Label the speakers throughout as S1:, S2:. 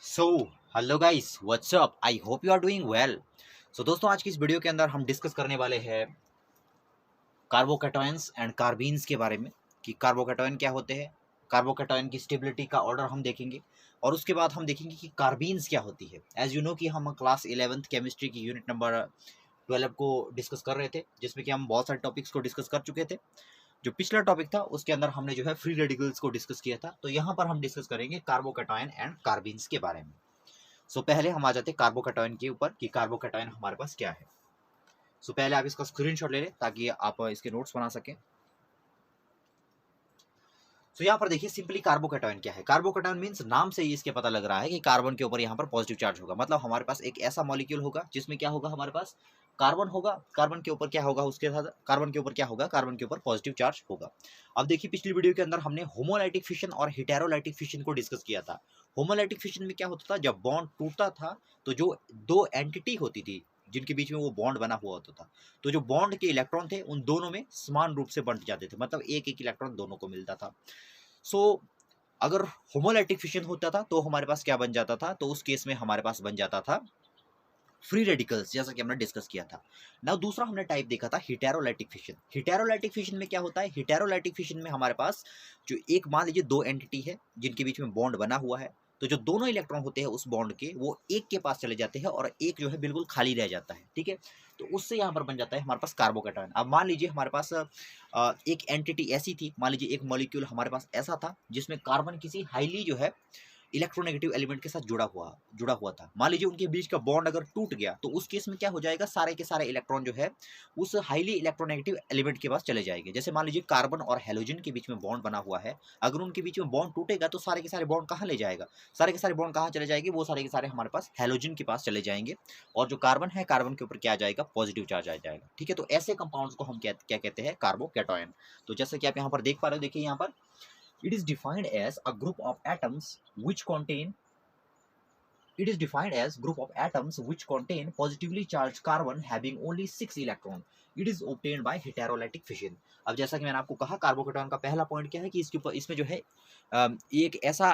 S1: So hello guys, what's up. I hope you are doing well. So दोस्तों, आज की इस वीडियो के अंदर हम डिस्कस करने वाले हैं कार्बोकैटायंस एंड कार्बीन्स के बारे में कि कार्बोकैटायन क्या होते हैं, कार्बोकैटायन की स्टेबिलिटी का ऑर्डर हम देखेंगे और उसके बाद हम देखेंगे कि कार्बीन्स क्या होती है। एज यू नो कि हम क्लास 11th केमिस्ट्री की यूनिट नंबर 12 को डिस्कस कर रहे थे, जिसमें कि हम बहुत सारे टॉपिक्स को डिस्कस कर चुके थे। जो पिछला टॉपिक था उसके अंदर हमने जो है फ्री रेडिकल्स को डिस्कस किया था, तो यहाँ पर हम डिस्कस करेंगे कार्बोकैटायन एंड कार्बीन्स के बारे में। पहले हम आ जाते हैं कार्बोकैटायन के ऊपर कि कार्बोकैटायन हमारे पास क्या है। पहले आप इसका स्क्रीनशॉट ले लें ताकि आप इसके नोट्स बना सकें। यहाँ पर देखिए सिंपली कार्बोकैटायन क्या है। कार्बोकैटायन मींस नाम से ही इसके पता लग रहा है कि कार्बन के ऊपर यहाँ पर पॉजिटिव चार्ज होगा। मतलब हमारे पास एक ऐसा मॉलिक्यूल होगा जिसमें क्या होगा, हमारे पास कार्बन होगा। कार्बन के ऊपर क्या होगा, उसके साथ कार्बन के ऊपर क्या होगा, कार्बन के ऊपर पॉजिटिव चार्ज होगा। अब देखिए पिछली वीडियो के अंदर हमने होमोलाइटिक फिशन और हेटेरोलाइटिक फिशन को डिस्कस किया था। होमोलाइटिक फिशन में क्या होता था, जब बॉन्ड टूटता था तो जो दो एंटिटी होती थी जिनके बीच में वो बॉन्ड बना हुआ होता था, तो जो बॉन्ड के इलेक्ट्रॉन थे उन दोनों में समान रूप से बंट जाते थे। मतलब एक एक इलेक्ट्रॉन दोनों को मिलता था। सो अगर होमोलाइटिक फिशन होता था तो हमारे पास क्या बन जाता था, तो उस केस में हमारे पास बन जाता था फ्री रेडिकल्स, जैसा कि हमने डिस्कस किया था। नाउ दूसरा हमने टाइप देखा था हेटेरोलाइटिक फिशन। हेटेरोलाइटिक फिशन में क्या होता है, हेटेरोलाइटिक फिशन में हमारे पास जो एक मान लीजिए दो एंटिटी है जिनके बीच में बॉन्ड बना हुआ है, तो जो दोनों इलेक्ट्रॉन होते हैं उस बॉन्ड के वो एक के पास चले जाते हैं और एक जो है बिल्कुल खाली रह जाता है। ठीक है, तो उससे यहाँ पर बन जाता है हमारे पास कार्बोकैटायन। अब मान लीजिए हमारे पास एक एंटिटी ऐसी थी, मान लीजिए एक मॉलिक्यूल हमारे पास ऐसा था जिसमें कार्बन किसी हाईली जो है इलेक्ट्रोनेगेटिव एलिमेंट के साथ जुड़ा हुआ था। मान लीजिए उनके बीच का बॉन्ड अगर टूट गया तो उस केस में क्या हो जाएगा, सारे के सारे इलेक्ट्रॉन जो है उस हाईली इलेक्ट्रोनेगेटिव एलिमेंट के पास चले जाएंगे। जैसे मान लीजिए कार्बन और हेलोजन के बीच में बॉन्ड बना हुआ है, अगर उनके बीच में बॉन्ड टूटेगा तो सारे के सारे बॉन्ड कहाँ ले जाएगा, सारे के सारे बॉन्ड कहाँ चले जाएंगे, वो सारे के सारे हमारे पास हेलोजन के पास चले जाएंगे और जो कार्बन है, कार्बन के ऊपर क्या आ जाएगा, पॉजिटिव चार्ज आ जाएगा। ठीक है, तो ऐसे कंपाउंड्स को हम क्या कहते हैं, कार्बोकैटायन। तो जैसे कि आप यहाँ पर देख पा रहे हो, देखिए यहाँ पर it is defined as a group of atoms which contain it is defined as group of atoms which contain positively charged carbon having only 6 electrons. It is obtained by heterolytic fission. अब जैसा कि मैंने आपको कहा, carbocation का पहला point क्या है कि इसके ऊपर इसमें जो है एक ऐसा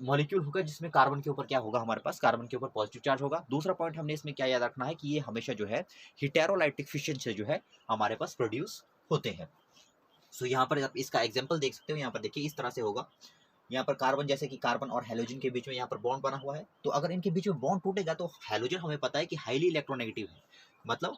S1: मॉलिक्यूल होगा जिसमें कार्बन के ऊपर क्या होगा, हमारे पास कार्बन के ऊपर पॉजिटिव चार्ज होगा। दूसरा पॉइंट हमने इसमें क्या याद रखना है कि ये हमेशा जो है हेटेरोलाइटिक फिशन से जो है हमारे पास प्रोड्यूस होते हैं। यहाँ पर आप इसका एग्जाम्पल देख सकते हो। यहाँ पर देखिए इस तरह से होगा। यहाँ पर कार्बन, जैसे कि कार्बन और हेलोजन के बीच में यहाँ पर बॉन्ड बना हुआ है, तो अगर इनके बीच में बॉन्ड टूटेगा तो हेलोजन हमें पता है कि हाईली इलेक्ट्रोनेगेटिव है। मतलब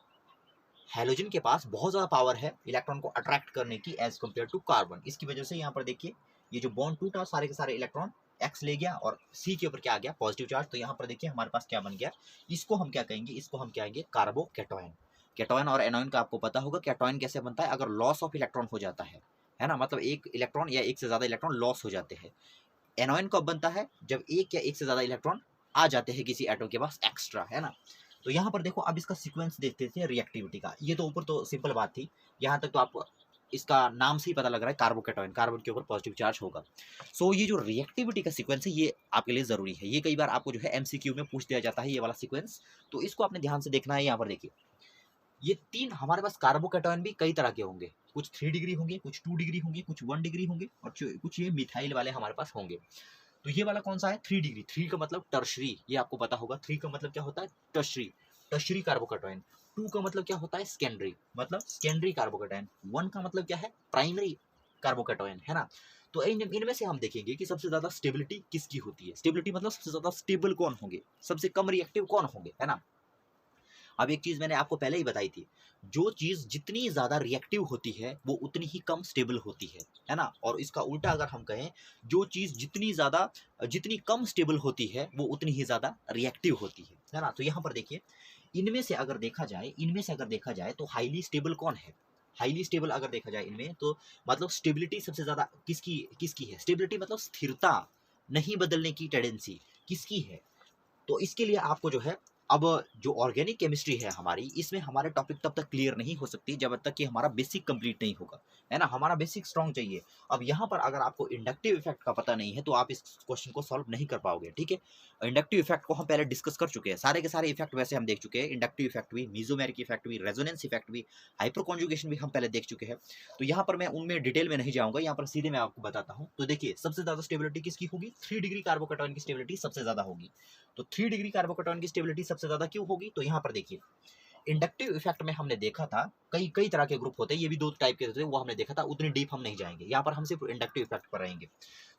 S1: हेलोजन के पास बहुत ज्यादा पावर है इलेक्ट्रॉन को अट्रैक्ट करने की एज कम्पेयर टू कार्बन। इसकी वजह से यहाँ पर देखिए ये जो बॉन्ड टूटा, सारे के सारे इलेक्ट्रॉन एक्स ले गया और सी के ऊपर क्या आ गया, पॉजिटिव चार्ज। तो यहाँ पर देखिए हमारे पास क्या बन गया, इसको हम क्या कहेंगे, इसको हम क्या कहेंगे, कार्बोकैटायन। कैटायन और एनोयन का आपको पता होगा, कैटायन कैसे बनता है, अगर लॉस ऑफ इलेक्ट्रॉन हो जाता है ना, मतलब एक इलेक्ट्रॉन या एक से ज्यादा इलेक्ट्रॉन लॉस हो जाते हैं। एनोयन कब बनता है, जब एक या एक से ज्यादा इलेक्ट्रॉन आ जाते हैं किसी एटम के पास एक्स्ट्रा, है ना। तो यहाँ पर देखो, अब इसका सीक्वेंस देखते थे रिएक्टिविटी का। ये तो ऊपर तो सिंपल बात थी, यहाँ तक तो आपको इसका नाम से ही पता लग रहा है कार्बोकैटायन, कार्बन के ऊपर पॉजिटिव चार्ज होगा। ये जो रिएक्टिविटी का सीक्वेंस है ये आपके लिए जरूरी है। ये कई बार आपको जो है एमसीक्यू में पूछ दिया जाता है, ये वाला सीक्वेंस, तो इसको आपने ध्यान से देखना है। यहाँ पर देखिए ये तीन हमारे पास कार्बोकैटायन भी कई तरह के होंगे, कुछ 3 डिग्री होंगे, कुछ 2 डिग्री होंगे, कुछ 1 डिग्री होंगे और कुछ ये मिथाइल वाले हमारे पास होंगे। तो ये वाला कौन सा है, 3 डिग्री। 3 का मतलब टर्शरी, ये आपको पता होगा। 3 का मतलब क्या होता है, टर्शरी, टर्शरी कार्बोकैटायन। 2 का मतलब क्या होता है, सेकेंडरी, मतलब सेकेंडरी कार्बोकैटायन। 1 का मतलब क्या है, प्राइमरी कार्बोकैटायन, है ना। तो इनमें से हम देखेंगे कि सबसे ज्यादा स्टेबिलिटी किसकी होती है। स्टेबिलिटी मतलब सबसे ज्यादा स्टेबल कौन होंगे, सबसे कम रिएक्टिव कौन होंगे, है ना। अब एक चीज मैंने आपको पहले ही बताई थी, जो चीज जितनी ज्यादा रिएक्टिव होती है वो उतनी ही कम स्टेबल होती है ना। और इसका उल्टा अगर हम कहें, जो चीज जितनी कम स्टेबल होती है वो उतनी ही ज्यादा रिएक्टिव होती है ना। तो यहाँ पर देखिए, इनमें से अगर देखा जाए तो हाईली स्टेबल कौन है, हाईली स्टेबल अगर देखा जाए इनमें, तो मतलब स्टेबिलिटी सबसे ज्यादा किसकी किसकी है, स्टेबिलिटी मतलब स्थिरता, नहीं बदलने की टेंडेंसी किसकी है। तो इसके लिए आपको जो है अब जो ऑर्गेनिक केमिस्ट्री है हमारी, इसमें हमारे टॉपिक तब तक क्लियर नहीं हो सकती जब तक कि हमारा बेसिक कंप्लीट नहीं होगा, है ना, हमारा बेसिक स्ट्रॉन्ग चाहिए। अब यहाँ पर अगर आपको इंडक्टिव इफेक्ट का पता नहीं है तो आप इस क्वेश्चन को सॉल्व नहीं कर पाओगे, ठीक है। इंडक्टिव इफेक्ट को हम पहले डिस्कस कर चुके हैं, सारे के सारे इफेक्ट वैसे हम देख चुके हैं, इंडक्टिव इफेक्ट भी, मीजोमेरिक इफेक्ट भी, रेजोनेंस इफेक्ट भी, हाइपर कॉन्जुगेशन भी हम पहले देख चुके हैं। तो यहाँ पर मैं उनमें डिटेल में नहीं जाऊंगा, यहाँ पर सीधे मैं आपको बताता हूँ। तो देखिए सबसे ज्यादा स्टेबिलिटी किसकी होगी, 3 डिग्री कार्बोकैटायन की स्टेबिलिटी सबसे ज्यादा होगी। तो 3 डिग्री कार्बोकैटायन की स्टेबिलिटी सबसे ज्यादा क्यों होगी, तो यहाँ पर देखिए इंडक्टिव इफेक्ट में हमने देखा था कई कई तरह के ग्रुप होते हैं, ये भी 2 टाइप के होते हैं, वो हमने देखा था, उतनी डीप हम नहीं जाएंगे, यहाँ पर हम सिर्फ इंडक्टिव इफेक्ट पर रहेंगे।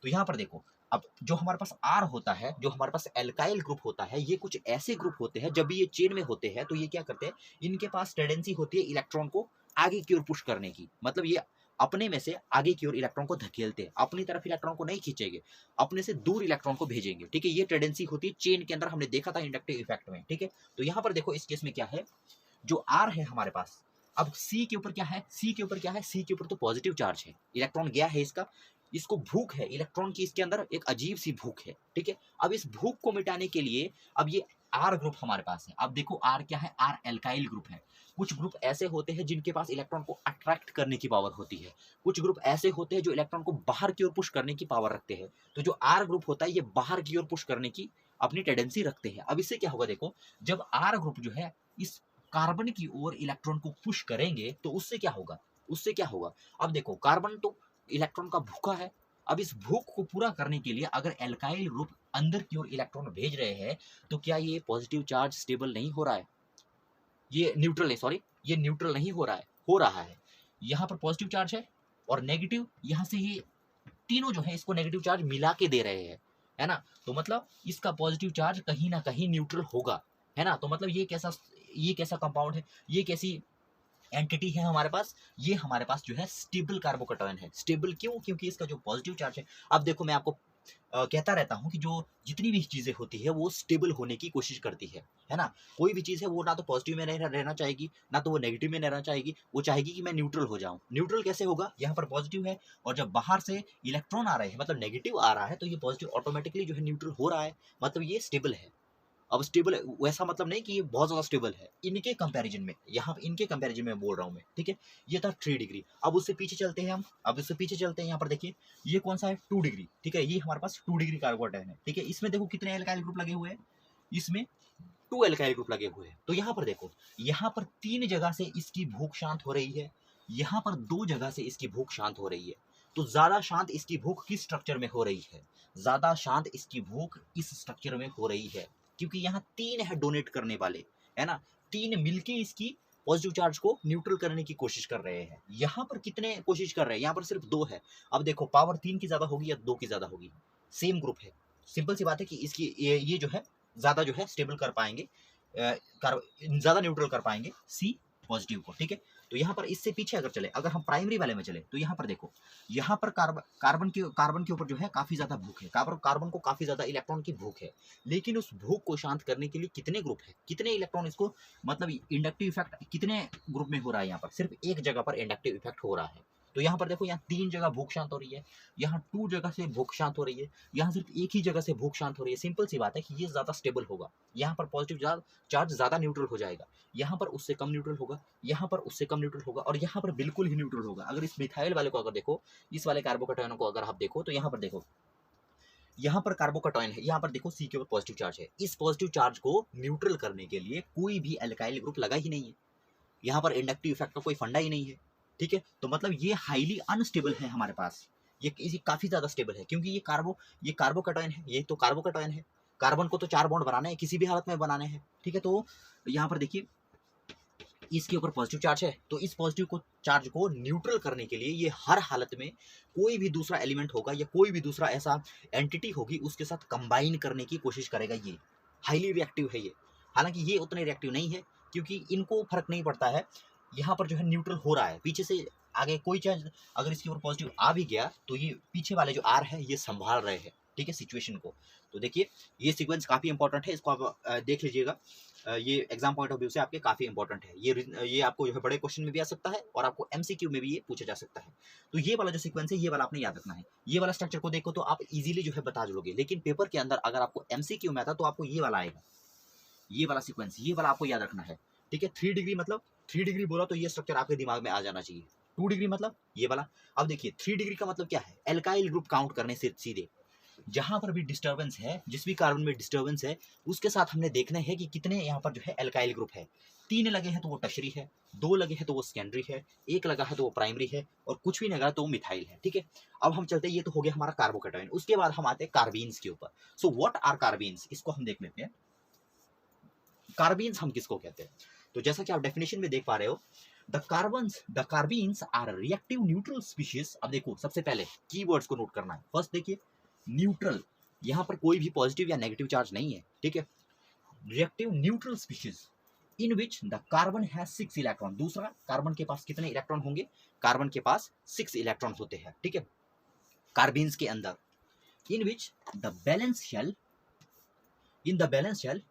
S1: तो यहाँ पर देखो, अब जो हमारे पास आर होता है, जो हमारे पास एल्काइल ग्रुप होता है, ये कुछ ऐसे ग्रुप होते हैं जब भी ये चेन में होते हैं तो ये क्या करते हैं, इनके पास टेंडेंसी होती है इलेक्ट्रॉन को आगे की ओर पुश करने की, मतलब ये अपने में से आगे की ओर इलेक्ट्रॉन को धकेलते हैं, अपनी तरफ इलेक्ट्रॉन को नहीं खींचेंगे, अपने से दूर इलेक्ट्रॉन को भेजेंगे, ठीक है। ये टेंडेंसी होती है चेन के अंदर, हमने देखा था इंडक्टिव इफेक्ट में, ठीक है। तो यहाँ पर देखो इस केस में क्या है, जो आर है हमारे पास, अब सी के ऊपर क्या है, सी के ऊपर क्या है, सी के ऊपर तो पॉजिटिव चार्ज है, इलेक्ट्रॉन गया है इसका, इसको भूख है इलेक्ट्रॉन की, इसके अंदर एक अजीब सी भूख है, ठीक है। अब इस भूख को मिटाने के लिए अब ये आर ग्रुप हमारे पास है, अब देखो आर क्या है, आर एल्काइल ग्रुप है। कुछ ग्रुप ऐसे होते हैं जिनके पास इलेक्ट्रॉन को अट्रैक्ट करने की पावर होती है, कुछ ग्रुप ऐसे होते हैं जो इलेक्ट्रॉन को बाहर की ओर पुश करने की पावर रखते हैं। तो जो आर ग्रुप होता है ये बाहर की ओर पुश करने की अपनी टेंडेंसी रखते हैं। अब इससे क्या होगा, देखो जब आर ग्रुप जो है इस कार्बन की ओर इलेक्ट्रॉन को पुश करेंगे तो उससे क्या होगा, उससे क्या होगा, अब देखो कार्बन तो इलेक्ट्रॉन का भूखा है, अब इस भूख को पूरा करने के लिए अगर एल्काइल ग्रुप अंदर की ओर इलेक्ट्रॉन भेज रहे हैं तो क्या ये पॉजिटिव चार्ज स्टेबल नहीं हो रहा है, ये न्यूट्रल है, सॉरी ये न्यूट्रल नहीं हो रहा है, हो रहा है। यहाँ पर पॉजिटिव चार्ज है और नेगेटिव, यहाँ से ये तीनों जो है इसको नेगेटिव चार्ज मिला के दे रहे हैं, है ना। तो मतलब इसका पॉजिटिव चार्ज कहीं ना कहीं न्यूट्रल होगा, है ना। तो मतलब ये कैसा कंपाउंड है, ये कैसी एंटिटी है हमारे पास, ये हमारे पास जो है स्टेबल कार्बोकैटायन है। स्टेबल क्यों, क्योंकि इसका जो पॉजिटिव चार्ज है, अब देखो मैं आपको कहता रहता हूँ कि जो जितनी भी चीजें होती है वो स्टेबल होने की कोशिश करती है ना। कोई भी चीज है वो ना तो पॉजिटिव में रहना चाहेगी, ना तो वो नेगेटिव में रहना चाहेगी, वो चाहेगी कि मैं न्यूट्रल हो जाऊं। न्यूट्रल कैसे होगा, यहाँ पर पॉजिटिव है और जब बाहर से इलेक्ट्रॉन आ रहे हैं मतलब नेगेटिव आ रहा है तो ये पॉजिटिव ऑटोमेटिकली जो है न्यूट्रल हो रहा है, मतलब ये स्टेबल है। अब स्टेबल वैसा मतलब नहीं कि ये बहुत ज्यादा स्टेबल है, इनके कंपैरिजन में, यहाँ इनके कंपैरिजन में बोल रहा हूँ मैं, ठीक है। ये था 3 डिग्री। अब उससे पीछे चलते हैं हम, अब उससे पीछे चलते हैं, यहाँ पर देखिए ये कौन सा है, 2 डिग्री, ठीक है। ये हमारे पास 2 डिग्री कार्बोकैटायन है, ठीक है। इसमें देखो कितने एल्काइल ग्रुप लगे हुए हैं, इसमें 2 एल्काइल ग्रुप लगे हुए हैं। तो यहाँ पर देखो, यहाँ पर 3 जगह से इसकी भूख शांत हो रही है, यहाँ पर 2 जगह से इसकी भूख शांत हो रही है। तो ज्यादा शांत इसकी भूख किस स्ट्रक्चर में हो रही है, ज्यादा शांत इसकी भूख इस स्ट्रक्चर में हो रही है, क्योंकि यहाँ 3 है डोनेट करने वाले, है ना। 3 मिलके इसकी पॉजिटिव चार्ज को न्यूट्रल करने की कोशिश कर रहे हैं। यहाँ पर कितने कोशिश कर रहे हैं, यहाँ पर सिर्फ 2 है। अब देखो पावर 3 की ज्यादा होगी या 2 की ज्यादा होगी, सेम ग्रुप है, सिंपल सी बात है कि इसकी ये जो है ज्यादा जो है स्टेबल कर पाएंगे, ज्यादा न्यूट्रल कर पाएंगे सी पॉजिटिव को, ठीक है। तो यहाँ पर इससे पीछे अगर चले, अगर हम प्राइमरी वाले में चले तो यहाँ पर देखो, यहाँ पर कार्बन के ऊपर जो है काफी ज्यादा भूख है, कार्बन को काफी ज्यादा इलेक्ट्रॉन की भूख है, लेकिन उस भूख को शांत करने के लिए कितने ग्रुप है, कितने इलेक्ट्रॉन इसको, मतलब इंडक्टिव इफेक्ट कितने ग्रुप में हो रहा है, यहाँ पर सिर्फ एक जगह पर इंडक्टिव इफेक्ट हो रहा है। तो यहाँ पर देखो, यहाँ 3 जगह भूख शांत हो रही है, यहाँ 2 जगह से भूख शांत हो रही है, यहाँ सिर्फ एक ही जगह से भूख शांत हो रही है। सिंपल सी बात है कि ये ज्यादा स्टेबल होगा, यहाँ पर पॉजिटिव चार्ज ज्यादा न्यूट्रल हो जाएगा, यहाँ पर उससे कम न्यूट्रल होगा, यहाँ पर उससे कम न्यूट्रल होगा, और यहाँ पर बिल्कुल ही न्यूट्रल होगा। अगर इस मिथाइल वाले को अगर देखो, इस वाले कार्बोकैटायन को अगर आप देखो तो यहाँ पर देखो, यहाँ पर कार्बोकैटायन है, यहाँ पर देखो सी के ऊपर पॉजिटिव चार्ज है, इस पॉजिटिव चार्ज को न्यूट्रल करने के लिए कोई भी एल्काइल ग्रुप लगा ही नहीं है, यहाँ पर इंडक्टिव इफेक्ट का कोई फंडा ही नहीं है, ठीक है। तो मतलब ये हाईली अनस्टेबल है हमारे पास, ये काफी ज्यादा स्टेबल है, क्योंकि ये कार्बोकैटायन है, ये तो कार्बोकैटायन है, कार्बन को तो 4 बॉन्ड बनाने हैं, किसी भी हालत में बनाने हैं, ठीक है। तो यहाँ पर देखिए इसके ऊपर पॉजिटिव चार्ज है, तो इस पॉजिटिव को चार्ज को न्यूट्रल करने के लिए ये हर हालत में कोई भी दूसरा एलिमेंट होगा या कोई भी दूसरा ऐसा एंटिटी होगी उसके साथ कंबाइन करने की कोशिश करेगा। ये हाईली रिएक्टिव है ये, हालांकि ये उतने रिएक्टिव नहीं है क्योंकि इनको फर्क नहीं पड़ता है, यहाँ पर जो है न्यूट्रल हो रहा है, पीछे से आगे कोई चार्ज अगर इसके ऊपर पॉजिटिव आ भी गया तो ये पीछे वाले जो आर है ये संभाल रहे हैं, ठीक है, सिचुएशन को। तो देखिए ये सीक्वेंस काफी इंपॉर्टेंट है, इसको आप देख लीजिएगा, ये एग्जाम पॉइंट ऑफ व्यू से आपके काफी इंपॉर्टेंट है, ये आपको जो है बड़े क्वेश्चन में भी आ सकता है और आपको एमसीक्यू में भी ये पूछा जा सकता है। तो ये वाला जो सीक्वेंस है ये वाला आपने याद रखना है, ये वाला स्ट्रक्चर को देखो तो आप इजीली जो है बता दोगे, लेकिन पेपर के अंदर अगर आपको एमसीक्यू में आता तो आपको ये वाला आएगा, ये वाला सीक्वेंस, ये वाला आपको याद रखना है, ठीक है। 3 डिग्री मतलब 3 डिग्री बोला तो ये स्ट्रक्चर आपके दिमाग में आ जाना चाहिए। 2 डिग्री मतलब ये वाला। अब देखिए 3 डिग्री का मतलब क्या है, एल्काइल ग्रुप काउंट करने से सीधे जहां पर भी डिस्टर्बेंस है, जिस भी कार्बन में डिस्टर्बेंस है, उसके साथ हमने देखना है कि कितने यहाँ पर जो है एल्काइल ग्रुप है। 3 लगे हैं तो वो टर्शरी है, 2 लगे हैं तो वो सेकेंडरी है, 1 लगा है तो वो प्राइमरी है, और कुछ भी नहीं लगा तो वो मिथाइल है, ठीक है। अब हम चलते हैं, ये तो हो गया हमारा कार्बोकेटायन। उसके बाद हम आते हैं कार्बीन्स के ऊपर। सो व्हाट आर कार्बीन्स, इसको हम देख लेते हैं। कार्बीन्स हम किसको कहते हैं, तो जैसा कि आप डेफिनेशन में देख पा रहे हो, the carbenes are reactive neutral species. अब देखो सबसे पहले कीवर्ड्स को नोट करना है। फर्स्ट देखिए न्यूट्रल, यहां पर कोई भी पॉजिटिव या नेगेटिव चार्ज नहीं है, ठीक है। Reactive neutral species in which the carbon has 6 electron. दूसरा, कार्बन के पास कितने इलेक्ट्रॉन होंगे, कार्बन के पास 6 इलेक्ट्रॉन होते हैं, ठीक है, कार्बीन्स के अंदर। In which the valence shell, in the valence shell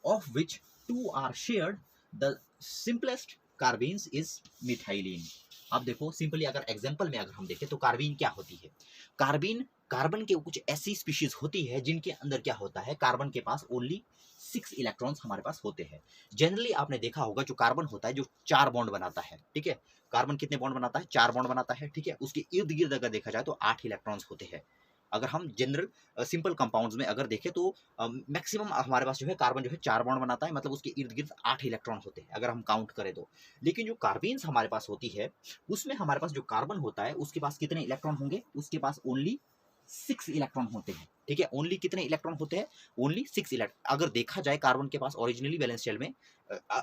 S1: of which 2 are shared, the simplest carbenes is methylene। अब देखो सिंपली अगर एग्जांपल में अगर हम देखें तो कार्बीन क्या होती है, कार्बीन कार्बन के कुछ ऐसी स्पीशीज होती है जिनके अंदर क्या होता है, कार्बन के पास ओनली 6 इलेक्ट्रॉन्स हमारे पास होते हैं। जनरली आपने देखा होगा जो कार्बन होता है जो 4 बॉन्ड बनाता है, ठीक है, कार्बन कितने बॉन्ड बनाता है, 4 बॉन्ड बनाता है, ठीक है। उसके इर्द गिर्द अगर देखा जाए तो 8 इलेक्ट्रॉन्स होते हैं। अगर हम जनरल सिंपल कंपाउंड्स में अगर देखें तो मैक्सिमम हमारे पास जो है कार्बन जो है 4 बॉन्ड बनाता है, मतलब उसके इर्द गिर्द 8 इलेक्ट्रॉन होते हैं अगर हम काउंट करें तो। लेकिन जो कार्बीन्स हमारे पास होती है उसमें हमारे पास जो कार्बन होता है उसके पास कितने इलेक्ट्रॉन होंगे, उसके पास ओनली 6 इलेक्ट्रॉन होते हैं, ठीक है। ओनली कितने इलेक्ट्रॉन होते हैं, ओनली 6 इलेक्ट्रॉन। अगर देखा जाए कार्बन के पास ओरिजिनली बैलेंस शेल में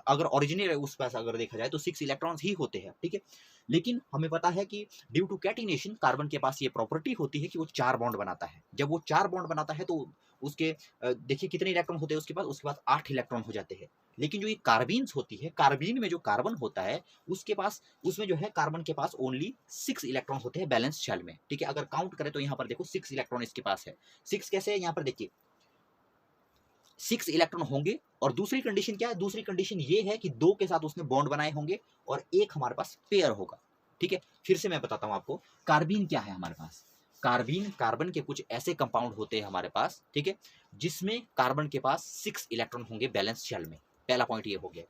S1: अगर ओरिजिनल उस पास अगर देखा जाए तो 6 इलेक्ट्रॉन्स ही होते हैं, ठीक है। लेकिन हमें पता है कि ड्यू टू कैटिनेशन कार्बन के पास ये प्रॉपर्टी होती है कि वो 4 बॉन्ड बनाता है। जब वो 4 बॉन्ड बनाता है तो उसके देखिए कितने इलेक्ट्रॉन होते हैं उसके पास 8 इलेक्ट्रॉन हो जाते हैं। लेकिन जो ये कार्बीन्स होती है, कार्बीन में जो कार्बन होता है उसके पास, उसमें जो है कार्बन के पास ओनली 6 इलेक्ट्रॉन होते हैं बैलेंस शेल में, ठीक है। अगर काउंट करें तो यहाँ पर देखो 6 इलेक्ट्रॉन इसके पास है। 6 कैसे है, यहाँ पर देखिए 6 इलेक्ट्रॉन होंगे, और दूसरी कंडीशन क्या है, दूसरी कंडीशन ये है कि 2 के साथ उसने बॉन्ड बनाए होंगे और एक हमारे पास पेयर होगा, ठीक है। फिर से मैं बताता हूं आपको कार्बीन क्या है हमारे पास। कार्बीन, कार्बन के कुछ ऐसे कंपाउंड होते हैं हमारे पास, ठीक है, जिसमें कार्बन के पास 6 इलेक्ट्रॉन होंगे बैलेंस शेल में। पहला पॉइंट ये हो गया।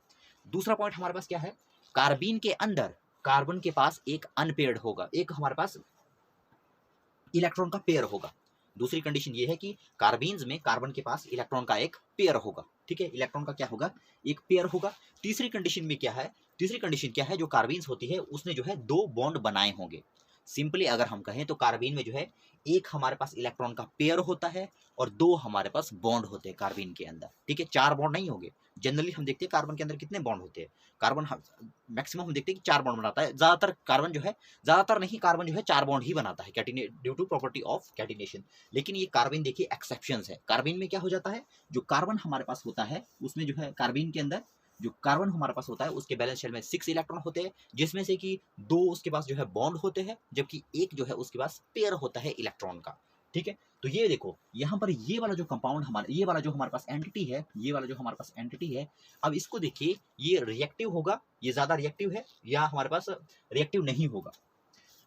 S1: दूसरा पॉइंट हमारे पास क्या है, कार्बीन के अंदर कार्बन के पास एक अनपेयर्ड होगा, एक हमारे पास इलेक्ट्रॉन का पेयर होगा। दूसरी कंडीशन ये है कि कार्बीन्स में कार्बन के पास इलेक्ट्रॉन का एक पेयर होगा, ठीक है, इलेक्ट्रॉन का क्या होगा, एक पेयर होगा। तीसरी कंडीशन में क्या है, तीसरी कंडीशन क्या है, जो कार्बीन्स होती है उसने जो है 2 बॉन्ड बनाए होंगे। सिंपली अगर हम कहें तो कार्बीन में जो है एक हमारे पास इलेक्ट्रॉन का पेयर होता है और 2 हमारे पास बॉन्ड होते हैं कार्बीन के अंदर, ठीक है। 4 बॉन्ड नहीं होंगे। जनरली हम देखते हैं कार्बन के अंदर कितने बॉन्ड होते हैं, कार्बन मैक्सिमम हम देखते हैं कि 4 बॉन्ड बनाता है। ज्यादातर कार्बन जो है, ज्यादातर नहीं, कार्बन जो है 4 बॉन्ड ही बनाता है due to property of catenation. लेकिन ये कार्बन देखिए एक्सेप्शंस है। कार्बन में क्या हो जाता है, जो कार्बन हमारे पास होता है उसमें जो है कार्बन के अंदर जो कार्बन हमारे पास होता है उसके बैलेंस शेल में 6 इलेक्ट्रॉन होते हैं, जिसमें से कि 2 उसके पास जो है बॉन्ड होते हैं, जबकि एक जो है उसके पास पेयर होता है इलेक्ट्रॉन का, ठीक है। तो ये देखो यहाँ पर ये वाला जो कंपाउंड हमारे, ये वाला जो हमारे पास एंटिटी है, ये वाला जो हमारे पास एंटिटी है, अब इसको देखिए ये रिएक्टिव होगा, ये ज्यादा रिएक्टिव है या हमारे पास रिएक्टिव नहीं होगा।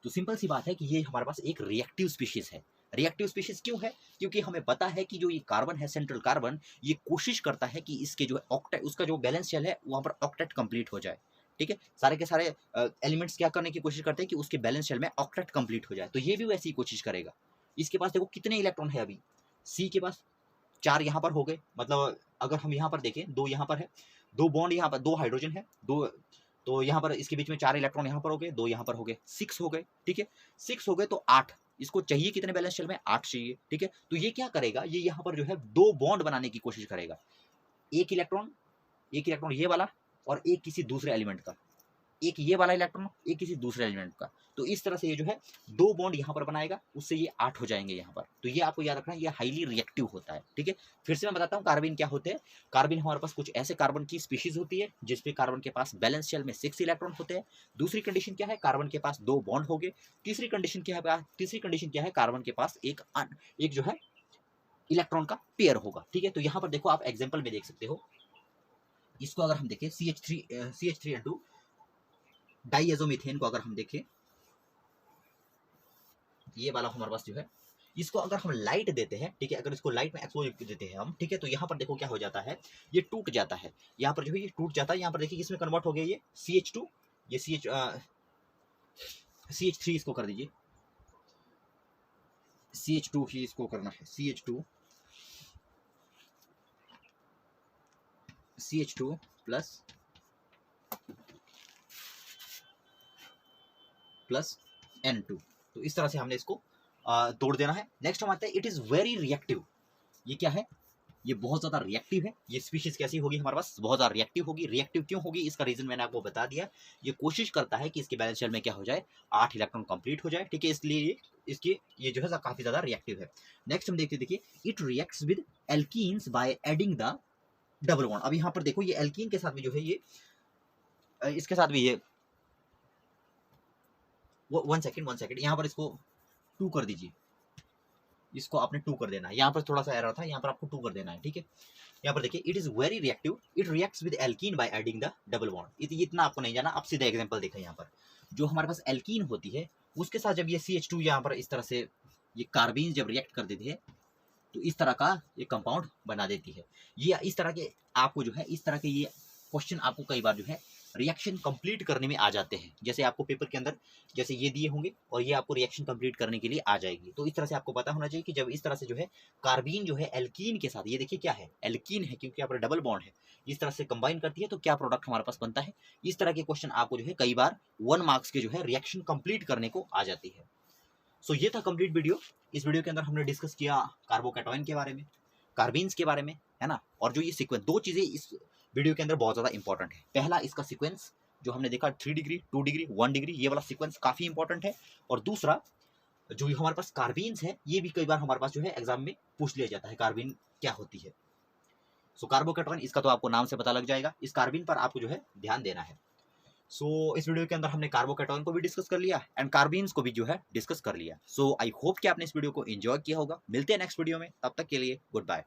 S1: तो सिंपल सी बात है कि ये हमारे पास एक रिएक्टिव स्पीशीज है। रिएक्टिव स्पीशीज क्यों है, क्योंकि हमें पता है कि जो ये कार्बन है, सेंट्रल कार्बन, ये कोशिश करता है कि इसके जो ऑक्टेट, उसका जो बैलेंस शेल है वहां पर ऑक्टेट कंप्लीट हो जाए, ठीक है। सारे के सारे एलिमेंट्स क्या करने की कोशिश करते हैं कि उसके बैलेंस शेल में ऑक्टेट कंप्लीट हो जाए, तो ये भी वैसी ही कोशिश करेगा। इसके पास देखो कितने इलेक्ट्रॉन है, अभी सी के पास 4 यहाँ पर हो गए, मतलब अगर हम यहाँ पर देखें 2 यहाँ पर है, 2 बॉन्ड यहाँ पर, 2 हाइड्रोजन है, 2, तो यहाँ पर इसके बीच में 4 इलेक्ट्रॉन यहाँ पर हो गए, 2 यहाँ पर हो गए, 6 हो गए, ठीक है। 6 हो गए तो 8, इसको चाहिए कितने बैलेंस शेल में, 8 चाहिए, ठीक है। तो ये क्या करेगा, ये यहाँ पर जो है 2 बॉन्ड बनाने की कोशिश करेगा, एक इलेक्ट्रॉन ये वाला और एक किसी दूसरे एलिमेंट का, एक ये वाला इलेक्ट्रॉन एक किसी दूसरे एलिमेंट का। तो इस तरह से ये जो है 2 बॉन्ड यहाँ पर बनाएगा, उससे ये 8 हो जाएंगे यहाँ पर। तो ये आपको याद रखना है, ये हाईली रिएक्टिव होता है, ठीक है। फिर से मैं बताता हूँ कार्बन क्या होते हैं। कार्बन हमारे पास कुछ ऐसे कार्बन की स्पीशीज होती है जिसपे कार्बन के पास बैलेंस शेल में 6 इलेक्ट्रॉन होते हैं। दूसरी कंडीशन क्या है, कार्बन के पास 2 बॉन्ड हो गए। तीसरी कंडीशन क्या है, कार्बन के पास एक जो है इलेक्ट्रॉन का पेयर होगा, ठीक है। तो यहाँ पर देखो आप एग्जाम्पल में देख सकते हो, इसको अगर हम देखें CH3N2 डाइएज़ोमीथेन को अगर हम देखें, ये वाला हमारे पास जो है इसको अगर हम लाइट देते हैं, ठीक है, अगर इसको लाइट में एक्सपोज देते हैं हम, ठीक है, तो यहाँ पर देखो क्या हो जाता है, ये टूट जाता है, यहाँ पर जो है ये टूट जाता है, यहाँ पर देखिए किसमें कन्वर्ट हो गया ये CH2, ये CH3 इसको कर दीजिए, CH2 ही इसको करना है, CH2 प्लस N2, तो इस तरह से हमने इसको तोड़ देना है। नेक्स्ट हम आते हैं, इट इज वेरी रिएक्टिव। ये क्या है, ये बहुत ज्यादा रिएक्टिव है। ये स्पीशीज कैसी होगी हमारे पास, बहुत ज्यादा रिएक्टिव होगी। रिएक्टिव क्यों होगी, इसका रीजन मैंने आपको बता दिया। ये कोशिश करता है कि इसके बैलेंस शेल में क्या हो जाए, 8 इलेक्ट्रॉन कंप्लीट हो जाए, ठीक है, इसलिए इसके ये जो है काफी ज्यादा रिएक्टिव है। नेक्स्ट हम देखते देखिए, it reacts with alkenes by adding the double bond. अब यहाँ पर देखो ये एल्कीन के साथ भी जो है ये, इसके साथ भी ये, वन सेकेंड, यहाँ पर इसको 2 कर दीजिए, इसको आपने 2 कर देना है। यहाँ पर थोड़ा सा एरर था, यहाँ पर आपको 2 कर देना है, ठीक है। यहाँ पर देखिए, it is very reactive, it reacts with alkene by adding the double bond. इतना आपको नहीं जाना, अब सीधा एग्जांपल देखा। यहाँ पर जो हमारे पास एल्कीन होती है, उसके साथ जब ये CH2 यहाँ पर इस तरह से ये कार्बीन जब रिएक्ट कर देती है, तो इस तरह का ये कंपाउंड बना देती है। ये इस तरह के आपको जो है, इस तरह के ये क्वेश्चन आपको कई बार जो है रिएक्शन कंप्लीट करने में आ जाते हैं। जैसे आपको पेपर के अंदर जैसे ये दिए होंगे और ये आपको रिएक्शन कंप्लीट करने के लिए आ जाएगी। तो इस तरह से आपको पता होना चाहिए कि जब इस तरह से जो है कार्बीन जो है एल्कीन के साथ, ये देखिए क्या है, एल्कीन है क्योंकि यहाँ पर डबल बॉन्ड है, इस तरह से कंबाइन करती है तो क्या प्रोडक्ट हमारे पास बनता है। इस तरह के क्वेश्चन आपको जो है कई बार 1 मार्क्स के जो है रिएक्शन कंप्लीट करने को आ जाती है। सो ये था कंप्लीट वीडियो। इस वीडियो के अंदर हमने डिस्कस किया कार्बोकैटायन के बारे में, कार्बीन्स के बारे में, है ना। और जो ये सीक्वेंस, 2 चीजें इस वीडियो के अंदर बहुत ज्यादा इंपॉर्टेंट है। पहला, इसका सीक्वेंस जो हमने देखा 3 डिग्री, 2 डिग्री, 1 डिग्री, ये वाला सीक्वेंस काफी इंपॉर्टेंट है। और दूसरा, जो हमारे पास कार्बीन्स है, ये भी कई बार हमारे पास जो है एग्जाम में पूछ लिया जाता है, कार्बीन क्या होती है। सो कार्बोकैटायन, इसका तो आपको नाम से पता लग जाएगा, इस कार्बीन पर आपको जो है ध्यान देना है। सो इस वीडियो के अंदर हमने कार्बोकैटायन को भी डिस्कस कर लिया एंड कार्बीन्स को भी जो है डिस्कस कर लिया। सो आई होप कि आपने इस वीडियो को एंजॉय किया होगा। मिलते हैं नेक्स्ट वीडियो में, तब तक के लिए गुड बाय।